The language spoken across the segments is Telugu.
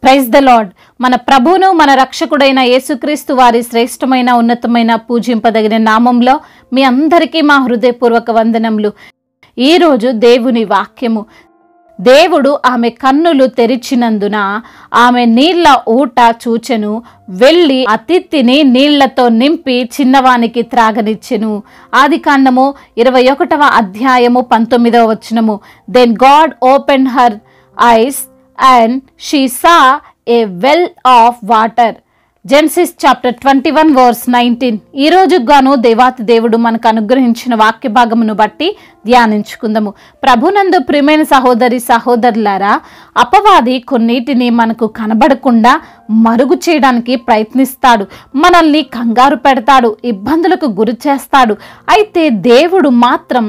Praise the lord. మన ప్రభువును మన రక్షకుడైన యేసుక్రీస్తు వారి శ్రేష్టమైన ఉన్నతమైన పూజింపదగిన నామంలో మీ అందరికీ మా హృదయపూర్వక వందనములు. ఈరోజు దేవుని వాక్యము. దేవుడు ఆమె కన్నులు తెరిచినందున ఆమె నీళ్ల ఊట చూచెను, వెళ్ళి ఆ తిత్తిని నీళ్లతో నింపి చిన్నవానికి త్రాగనిచ్చెను. ఆదికాండము 21వ అధ్యాయము 19వ వచనము. Then God open her eyes and she saw a well of water. Genesis chapter 21 verse 19. ఈ రోజు గాను దేవాతి దేవుడు మనకు అనుగ్రహించిన వాక్య భాగమును బట్టి ధ్యానించుకుందాము. ప్రభునందు ప్రియమైన సహోదరి సహోదరులారా, అపవాది కొన్నిటిని మనకు కనబడకుండా మరుగు చేయడానికి ప్రయత్నిస్తాడు, మనల్ని కంగారు పెడతాడు, ఇబ్బందులకు గురి చేస్తాడు. అయితే దేవుడు మాత్రం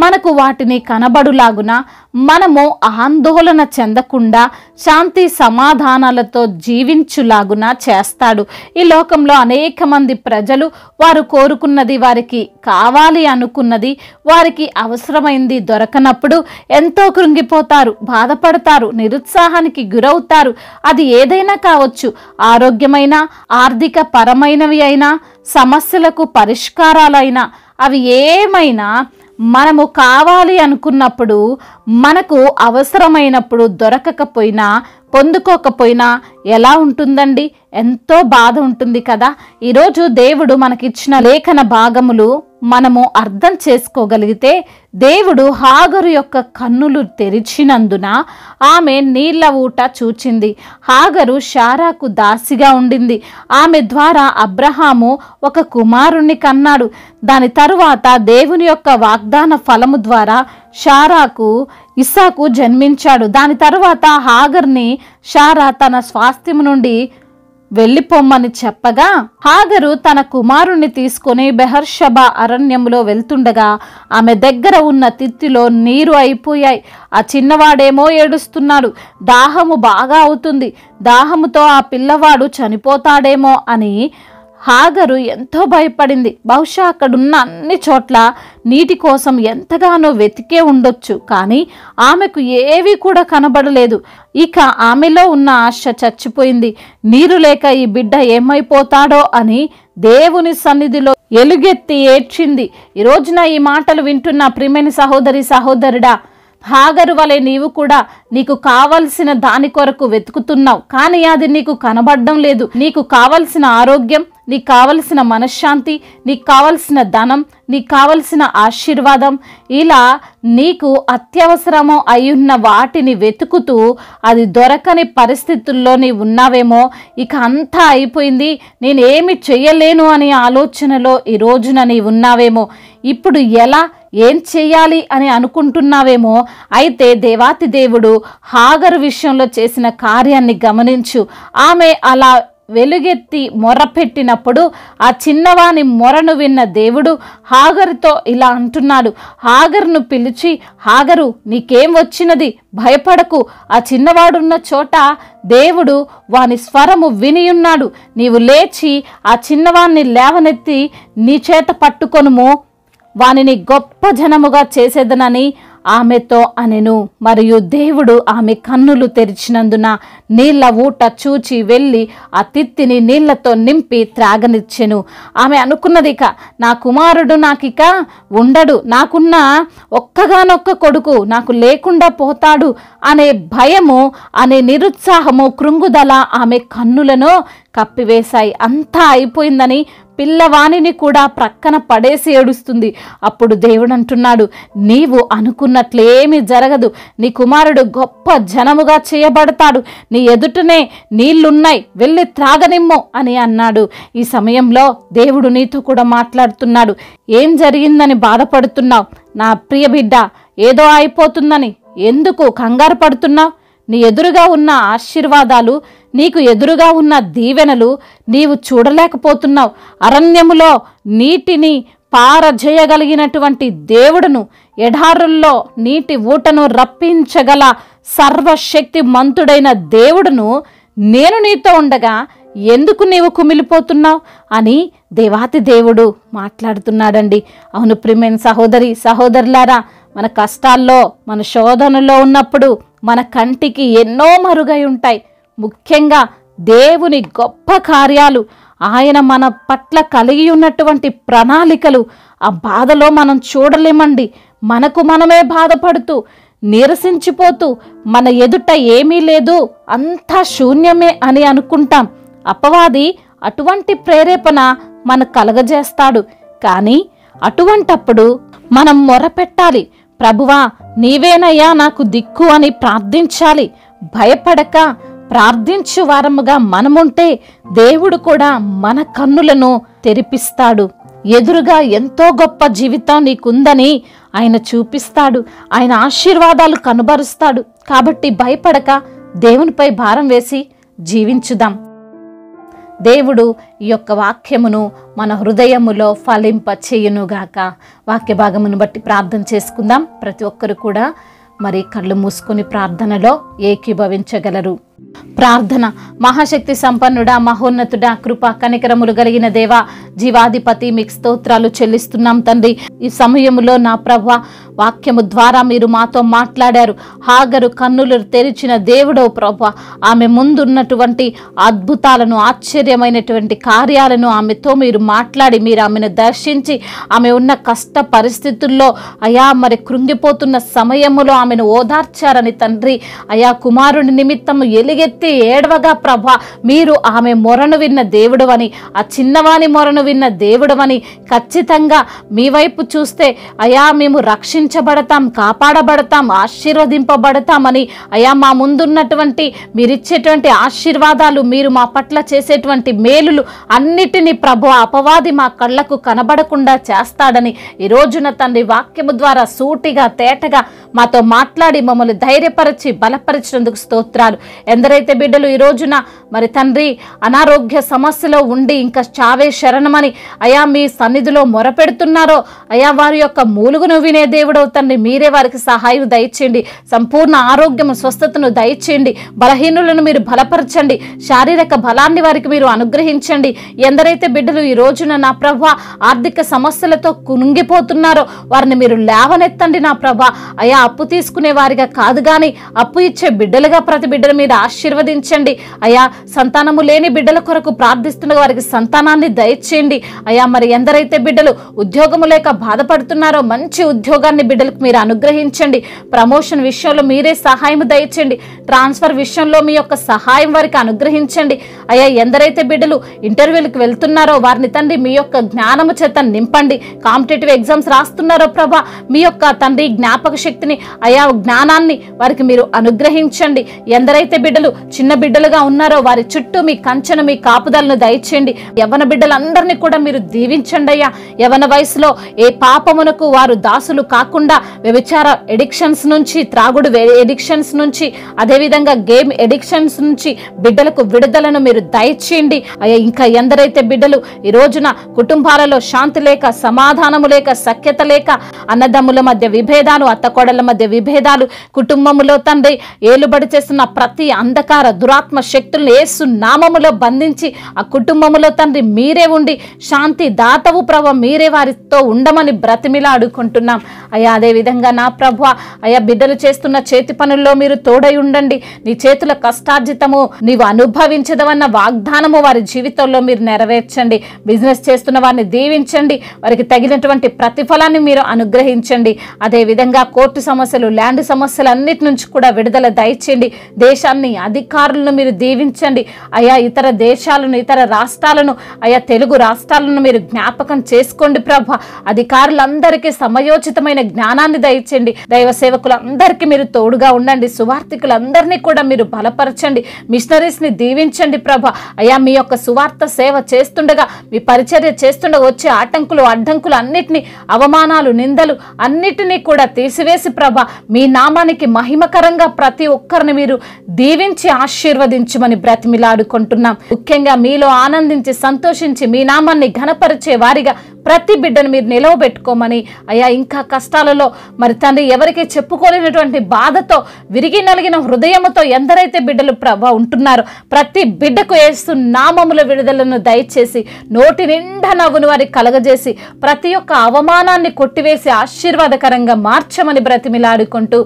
మనకు వాటిని కనబడులాగున మనము ఆందోళన చెందకుండా శాంతి సమాధానాలతో జీవించులాగున చేస్తాడు. ఈ లోకంలో అనేక మంది ప్రజలు వారు కోరుకున్నది, వారికి కావాలి అనుకున్నది, వారికి అవసరమైంది దొరకనప్పుడు ఎంతో కృంగిపోతారు, బాధపడతారు, నిరుత్సాహానికి గురవుతారు. అది ఏదైనా కావచ్చు, ఆరోగ్యమైన, ఆర్థిక పరమైనవి అయినా, సమస్యలకు పరిష్కారాలైనా, అవి ఏమైనా మనము కావాలి అనుకున్నప్పుడు, మనకు అవసరమైనప్పుడు దొరకకపోయినా, పొందుకోకపోయినా ఎలా ఉంటుందండి? ఎంతో బాధ ఉంటుంది కదా. ఈరోజు దేవుడు మనకిచ్చిన లేఖన భాగములు మనము అర్థం చేసుకోగలిగితే, దేవుడు హాగరు యొక్క కన్నులు తెరిచినందున ఆమె నీళ్ల ఊట చూచింది. హాగరు శారాకు దాసిగా ఉండింది. ఆమె ద్వారా అబ్రహాము ఒక కుమారుణ్ణి కన్నాడు. దాని తరువాత దేవుని యొక్క వాగ్దాన ఫలము ద్వారా శారాకు ఇస్సాకు జన్మించాడు. దాని తరువాత హాగర్ని శారా తన స్వాస్థ్యము నుండి వెళ్ళిపోమ్మని చెప్పగా, హాగరు తన కుమారుణ్ణి తీసుకొని బెహర్షబా అరణ్యములో వెళ్తుండగా ఆమె దగ్గర ఉన్న తిత్తిలో నీరు అయిపోయాయి. ఆ చిన్నవాడేమో ఏడుస్తున్నాడు, దాహము బాగా అవుతుంది, దాహముతో ఆ పిల్లవాడు చనిపోతాడేమో అని హాగరు ఎంతో భయపడింది. బహుశా అక్కడున్న అన్ని చోట్ల నీటి కోసం ఎంతగానో వెతికే ఉండొచ్చు, కానీ ఆమెకు ఏవి కూడా కనబడలేదు. ఇక ఆమెలో ఉన్న ఆశ చచ్చిపోయింది. నీరు లేక ఈ బిడ్డ ఏమైపోతాడో అని దేవుని సన్నిధిలో ఎలుగెత్తి ఏడ్చింది. ఈ రోజున ఈ మాటలు వింటున్న ప్రియమైన సహోదరి సహోదరుడా, హాగరు వలె నీవు కూడా నీకు కావలసిన దాని కొరకు వెతుకుతున్నావు, కానీ అది నీకు కనబడడం లేదు. నీకు కావలసిన ఆరోగ్యం, నీకు కావలసిన మనశ్శాంతి, నీకు కావలసిన ధనం, నీకు కావలసిన ఆశీర్వాదం, ఇలా నీకు అత్యవసరమో అయ్యున్న వాటిని వెతుకుతూ అది దొరకని పరిస్థితుల్లో నీవు ఉన్నావేమో. ఇక అంతా అయిపోయింది, నేనేమి చెయ్యలేను అనే ఆలోచనలో ఈ రోజున నీవు ఉన్నావేమో. ఇప్పుడు ఎలా, ఏం చెయ్యాలి అని అనుకుంటున్నావేమో. అయితే దేవాతి దేవుడు హాగరు విషయంలో చేసిన కార్యాన్ని గమనించు. ఆమె అలా వెలుగెత్తి మొరపెట్టినప్పుడు ఆ చిన్నవాని మొరను విన్న దేవుడు హాగరుతో ఇలా అంటున్నాడు. హాగరును పిలిచి, హాగరు నీకేం వచ్చినది? భయపడకు. ఆ చిన్నవాడున్న చోట దేవుడు వాని స్వరము వినియున్నాడు. నీవు లేచి ఆ చిన్నవాన్ని లేవనెత్తి నీ చేత పట్టుకొనుము, వానిని గొప్ప జనముగా చేసేదనని ఆమెతో అనెను. మరియు దేవుడు ఆమె కన్నులు తెరిచినందున నీళ్ల ఊట చూచి వెళ్ళి ఆ తిత్తిని నీళ్లతో నింపి త్రాగనిచ్చెను. ఆమె అనుకున్నది, ఇక నా కుమారుడు నాకిక ఉండడు, నాకున్న ఒక్కగానొక్క కొడుకు నాకు లేకుండా పోతాడు అనే భయము, అనే నిరుత్సాహము, కృంగుదల ఆమె కన్నులను కప్పివేశాయి. అంతా అయిపోయిందని పిల్లవాణిని కూడా ప్రక్కన పడేసి ఏడుస్తుంది. అప్పుడు దేవుడు అంటున్నాడు, నీవు అనుకున్నట్లేమీ జరగదు. నీ కుమారుడు గొప్ప జనముగా చేయబడతాడు, నీ ఎదుటనే నీళ్లున్నాయి, వెళ్ళి త్రాగనిమ్ము అని అన్నాడు. ఈ సమయంలో దేవుడు నీతో కూడా మాట్లాడుతున్నాడు. ఏం జరిగిందని బాధపడుతున్నావు నా ప్రియ బిడ్డ? ఏదో అయిపోతుందని ఎందుకు కంగారు పడుతున్నావు? నీ ఎదురుగా ఉన్న ఆశీర్వాదాలు, నీకు ఎదురుగా ఉన్న దీవెనలు నీవు చూడలేకపోతున్నావు. అరణ్యములో నీటిని పారజేయగలిగినటువంటి దేవుడును, ఎడారుల్లో నీటి ఊటను రప్పించగల సర్వశక్తి మంతుడైన దేవుడును నేను నీతో ఉండగా ఎందుకు నీవు కుమిలిపోతున్నావు అని దేవాతి దేవుడు మాట్లాడుతున్నాడండి. అవును ప్రియమైన సహోదరి సహోదరులారా, మన కష్టాల్లో, మన శోధనలో ఉన్నప్పుడు మన కంటికి ఎన్నో మరుగై ఉంటాయి, ముఖ్యంగా దేవుని గొప్ప కార్యాలు, ఆయన మన పట్ల కలిగి ఉన్నటువంటి ప్రణాళికలు ఆ బాధలో మనం చూడలేమండి. మనకు మనమే బాధపడుతూ నీరసించిపోతూ మన ఎదుట ఏమీ లేదు, అంతా శూన్యమే అని అనుకుంటాం. అపవాది అటువంటి ప్రేరేపణ మనకు కలగజేస్తాడు. కానీ అటువంటప్పుడు మనం మొరపెట్టాలి, ప్రభువా నీవేనయ్యా నాకు దిక్కు అని ప్రార్థించాలి. భయపడక ప్రార్థించు వారముగా మనముంటే దేవుడు కూడా మన కన్నులను తెరిపిస్తాడు. ఎదురుగా ఎంతో గొప్ప జీవితం నీకుందని ఆయన చూపిస్తాడు. ఆయన ఆశీర్వాదాలు కనబరుస్తాడు. కాబట్టి భయపడక దేవునిపై భారం వేసి జీవించుదాం. దేవుడు ఈ యొక్క వాక్యమును మన హృదయములో ఫలింప చేయునుగాక. వాక్య భాగమును బట్టి ప్రార్థన చేసుకుందాం. ప్రతి ఒక్కరు కూడా మరి కళ్ళు మూసుకొని ప్రార్థనలో ఏకీభవించగలరు. ప్రార్థన. మహాశక్తి సంపన్నుడా, మహోన్నతుడా, కృప కనికరములు కలిగిన దేవా, జీవాధిపతి, మీకు స్తోత్రాలు చెల్లిస్తున్నాం తండ్రి. ఈ సమయములో నా ప్రభువా, వాక్యము ద్వారా మీరు మాతో మాట్లాడారు. హాగరు కన్నులు తెరిచిన దేవుడవు ప్రభువా, ఆమె ముందున్నటువంటి అద్భుతాలను, ఆశ్చర్యమైనటువంటి కార్యాలను ఆమెతో మీరు మాట్లాడి మీరు ఆమెను దర్శించి ఆమె ఉన్న కష్ట పరిస్థితుల్లో అయా మరి కృంగిపోతున్న సమయములో ఆమెను ఓదార్చారని తండ్రి. అయా కుమారుని నిమిత్తము ఎలుగెత్తి ఏడవగా ప్రభా, మీరు ఆమె మొరను విన్న దేవుడవని, ఆ చిన్నవాని మొరను విన్న దేవుడవని, ఖచ్చితంగా మీ వైపు చూస్తే అయా మేము రక్షించబడతాం, కాపాడబడతాం, ఆశీర్వదింపబడతామని అయా మా ముందున్నటువంటి మీరిచ్చేటువంటి ఆశీర్వాదాలు, మీరు మా పట్ల చేసేటువంటి మేలులు అన్నిటినీ ప్రభు అపవాది మా కళ్ళకు కనబడకుండా చేస్తాడని ఈ రోజున తండ్రి వాక్యము ద్వారా సూటిగా తేటగా మాతో మాట్లాడి మమ్మల్ని ధైర్యపరిచి బలపరిచినందుకు స్తోత్రాలు. ఎందరైతే బిడ్డలు ఈ రోజున మరి తండ్రి అనారోగ్య సమస్యలో ఉండి ఇంకా చావే శరణమని అయా మీ సన్నిధిలో మొరపెడుతున్నారో అయా వారి యొక్క మూలుగును వినే దేవుడవు తండ్రి, మీరే వారికి సహాయం దయచేయండి. సంపూర్ణ ఆరోగ్యం స్వస్థతను దయచేయండి. బలహీనులను మీరు బలపరచండి. శారీరక బలాన్ని వారికి మీరు అనుగ్రహించండి. ఎందరైతే బిడ్డలు ఈ రోజున నా ప్రభా ఆర్థిక సమస్యలతో కుంగిపోతున్నారో వారిని మీరు లేవనెత్తండి నా ప్రభా. అయా అప్పు తీసుకునే వారిగా కాదు కానీ అప్పు ఇచ్చే బిడ్డలుగా ప్రతి బిడ్డల మీద ఆశీర్వదించండి. అయా సంతానము లేని బిడ్డల కొరకు ప్రార్థిస్తున్న వారికి సంతానాన్ని దయచేయండి. అయా మరి ఎందరైతే బిడ్డలు ఉద్యోగము లేక బాధపడుతున్నారో మంచి ఉద్యోగాన్ని బిడ్డలకు మీరు అనుగ్రహించండి. ప్రమోషన్ విషయంలో మీరే సహాయం దయచేయండి. ట్రాన్స్ఫర్ విషయంలో మీ యొక్క సహాయం వారికి అనుగ్రహించండి. అయా ఎందరైతే బిడ్డలు ఇంటర్వ్యూలకు వెళ్తున్నారో వారిని తండ్రి మీ యొక్క జ్ఞానము చేత నింపండి. కాంపిటేటివ్ ఎగ్జామ్స్ రాస్తున్నారో ప్రభా మీ యొక్క తండ్రి జ్ఞాపక శక్తిని అయా జ్ఞానాన్ని వారికి మీరు అనుగ్రహించండి. ఎందరైతే బిడ్డలు చిన్న బిడ్డలుగా ఉన్నారో వారి చుట్టూ మీ కంచెను మీ కాపుదలను దయచేయండి. యవ్వన బిడ్డలందరినీ కూడా మీరు దీవించండి అయ్యా. యవ్వన వయసులో ఏ పాపమునకు వారు దాసులు కాకుండా వ్యభిచార ఎడిక్షన్స్ నుంచి, త్రాగుడు ఎడిక్షన్స్ నుంచి, అదేవిధంగా గేమ్ ఎడిక్షన్స్ నుంచి బిడ్డలకు విడుదలను మీరు దయచేయండి అయ్యా. ఇంకా ఎందరైతే బిడ్డలు ఈ రోజున కుటుంబాలలో శాంతి లేక, సమాధానము లేక, సఖ్యత లేక, అన్నదమ్ముల మధ్య విభేదాలు, అత్తకోడల మధ్య విభేదాలు, కుటుంబములో తండ్రి ఏలుబడి చేస్తున్న ప్రతి అంధకార దురాత్మ శక్తులను యేసు నామములో బంధించి ఆ కుటుంబములో తండ్రి మీరే ఉండి శాంతి దాతవు ప్రభు, మీరే వారితో ఉండమని బ్రతిమిలాడుకుంటున్నాం అయ్యా. అదే విధంగా నా ప్రభు అయ్యా బిడ్డలు చేస్తున్న చేతి పనుల్లో మీరు తోడై ఉండండి. నీ చేతుల కష్టార్జితము నీవు అనుభవించదవన్న వాగ్దానము వారి జీవితంలో మీరు నెరవేర్చండి. బిజినెస్ చేస్తున్న వారిని దీవించండి. వారికి తగినటువంటి ప్రతిఫలాన్ని మీరు అనుగ్రహించండి. అదే విధంగా కోర్టు సమస్యలు, ల్యాండ్ సమస్యలు అన్నిటి నుంచి కూడా విడుదల దయచేయండి. దేశాన్ని, అధికారులను మీరు దీవించండి అయా. ఇతర దేశాలను, ఇతర రాష్ట్రాలను అయా తెలుగు రాష్ట్రాలను మీరు జ్ఞాపకం చేసుకోండి ప్రభా. అధికారులందరికీ సమయోచితమైన జ్ఞానాన్ని దయచేయండి. దైవ సేవకులందరికీ మీరు తోడుగా ఉండండి. సువార్థికులందరినీ కూడా మీరు బలపరచండి. మిషనరీస్ ని దీవించండి ప్రభా. అయా మీ యొక్క సువార్త సేవ చేస్తుండగా, మీ పరిచర్య చేస్తుండగా వచ్చే ఆటంకులు, అడ్డంకులు అన్నిటినీ, అవమానాలు, నిందలు అన్నిటినీ కూడా తీసివేసి ప్రభా మీ నామానికి మహిమకరంగా ప్రతి ఒక్కరిని మీరు దీవించి ఆశీర్వదించమని బ్రతిమిలాడుకుంటున్నాం. ముఖ్యంగా మీలో ఆనందించి సంతోషించి మీ నామాన్ని ఘనపరిచే వారిగా ప్రతి బిడ్డను మీరు నిలవబెట్టుకోమని అయ్యా, ఇంకా కష్టాలలో మరి తండ్రి ఎవరికి చెప్పుకోలేనటువంటి బాధతో విరిగి నలిగిన హృదయముతో ఎందరైతే బిడ్డలు ప్రభా ఉంటున్నారో ప్రతి బిడ్డకు యేసు నామముల విడుదలను దయచేసి నోటి నిండా నవ్వును వారికి కలగజేసి ప్రతి ఒక్క అవమానాన్ని కొట్టివేసి ఆశీర్వాదకరంగా మార్చమని బ్రతిమిలాడుకుంటూ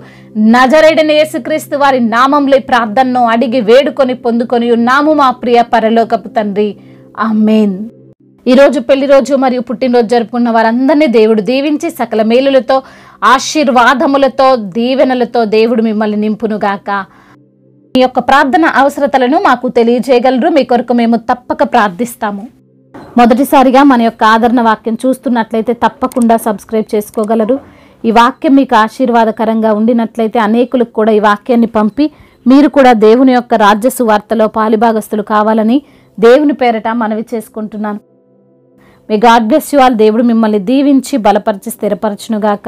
నజరేయుడైన యేసుక్రీస్తు వారి నామంలో ఈ ప్రార్థనను అడిగి వేడుకొని పొందుకొని ఉన్నాము మా ప్రియ పరలోకపు తండ్రి. ఆమేన్. ఈరోజు పెళ్లి రోజు మరియు పుట్టినరోజు జరుపుకున్న వారందరినీ దేవుడు దీవించి సకల మేలులతో ఆశీర్వాదములతో దీవెనలతో దేవుడు మిమ్మల్ని నింపునుగాక. మీ యొక్క ప్రార్థన అవసరతలను మాకు తెలియజేయగలరు. మీ కొరకు మేము తప్పక ప్రార్థిస్తాము. మొదటిసారిగా మన యొక్క ఆదరణ వాక్యం చూస్తున్నట్లయితే తప్పకుండా సబ్స్క్రైబ్ చేసుకోగలరు. ఈ వాక్యం మీకు ఆశీర్వాదకరంగా ఉండినట్లయితే అనేకులకు కూడా ఈ వాక్యాన్ని పంపి మీరు కూడా దేవుని యొక్క రాజ్య సువార్తలో పాలిభాగస్తులు కావాలని దేవుని పేరట మనవి చేసుకుంటున్నాను. మీ గాడ్ బ్లెస్ యు ఆల్. దేవుడు మిమ్మల్ని దీవించి బలపరిచి స్థిరపరచునుగాక.